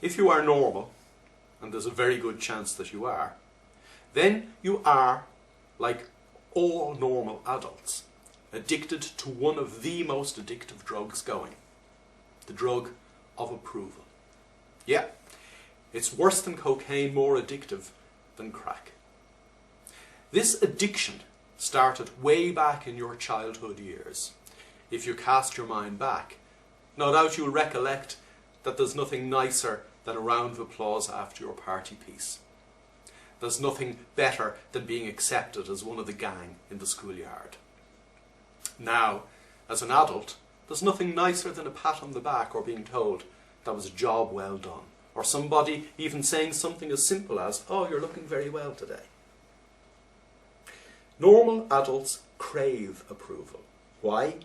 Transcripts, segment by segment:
If you are normal, and there's a very good chance that you are, then you are, like all normal adults, addicted to one of the most addictive drugs going. The drug of approval. Yeah, it's worse than cocaine, more addictive than crack. This addiction started way back in your childhood years. If you cast your mind back, no doubt you'll recollect that there's nothing nicer than a round of applause after your party piece. There's nothing better than being accepted as one of the gang in the schoolyard. Now, as an adult, there's nothing nicer than a pat on the back or being told that was a job well done, or somebody even saying something as simple as, "Oh, you're looking very well today." Normal adults crave approval. Why?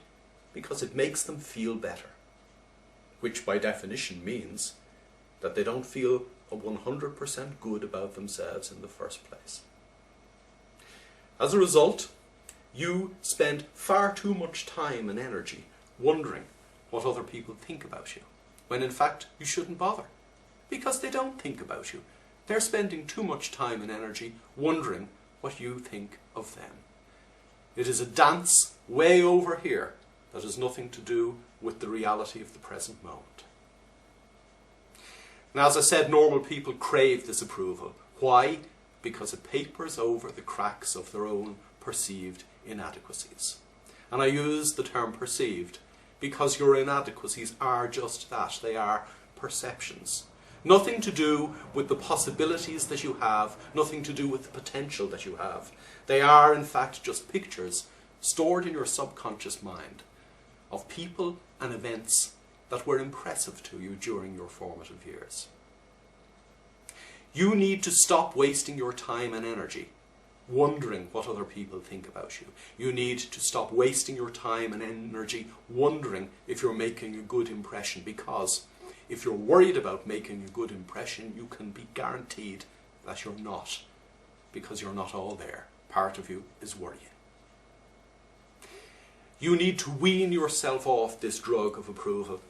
Because it makes them feel better, which by definition means that they don't feel 100% good about themselves in the first place. As a result, you spend far too much time and energy wondering what other people think about you, when in fact you shouldn't bother, because they don't think about you. They're spending too much time and energy wondering what you think of them. It is a dance way over here that has nothing to do with the reality of the present moment. Now, as I said, normal people crave this approval. Why? Because it papers over the cracks of their own perceived inadequacies. And I use the term perceived because your inadequacies are just that. They are perceptions. Nothing to do with the possibilities that you have, nothing to do with the potential that you have. They are, in fact, just pictures stored in your subconscious mind of people and events that were impressive to you during your formative years. You need to stop wasting your time and energy wondering what other people think about you. You need to stop wasting your time and energy wondering if you're making a good impression, because if you're worried about making a good impression, you can be guaranteed that you're not, because you're not all there. Part of you is worrying. You need to wean yourself off this drug of approval.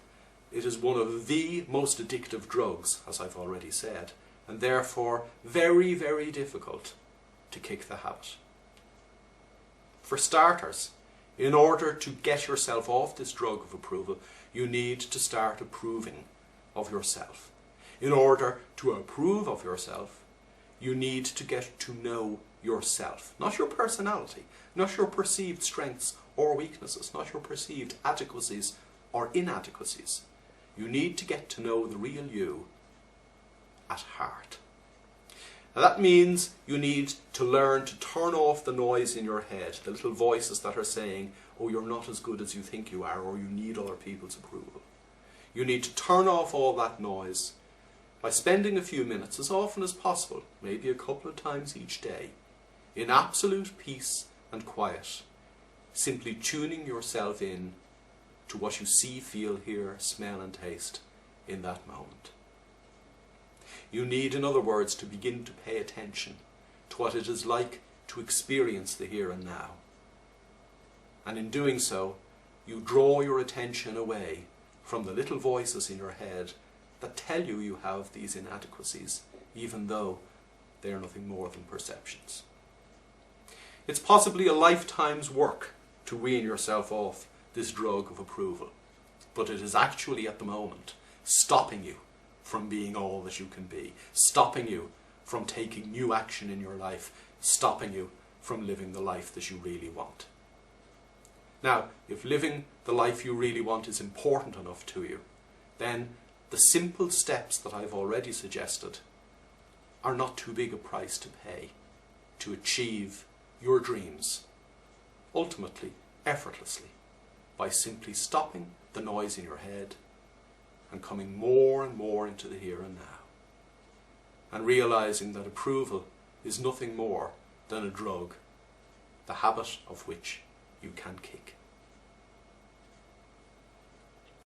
It is one of the most addictive drugs, as I've already said, and therefore very, very difficult to kick the habit. For starters, in order to get yourself off this drug of approval, you need to start approving of yourself. In order to approve of yourself, you need to get to know yourself. Not your personality, not your perceived strengths or weaknesses, not your perceived adequacies or inadequacies. You need to get to know the real you at heart. Now that means you need to learn to turn off the noise in your head, the little voices that are saying, "Oh, you're not as good as you think you are," or "You need other people's approval." You need to turn off all that noise by spending a few minutes, as often as possible, maybe a couple of times each day, in absolute peace and quiet, simply tuning yourself in to what you see, feel, hear, smell and taste in that moment. You need, in other words, to begin to pay attention to what it is like to experience the here and now. And in doing so, you draw your attention away from the little voices in your head that tell you you have these inadequacies, even though they are nothing more than perceptions. It's possibly a lifetime's work to wean yourself off this drug of approval, but it is actually at the moment stopping you from being all that you can be, stopping you from taking new action in your life, stopping you from living the life that you really want. Now, if living the life you really want is important enough to you, then the simple steps that I've already suggested are not too big a price to pay to achieve your dreams, ultimately, effortlessly, by simply stopping the noise in your head and coming more and more into the here and now, and realizing that approval is nothing more than a drug, the habit of which you can kick.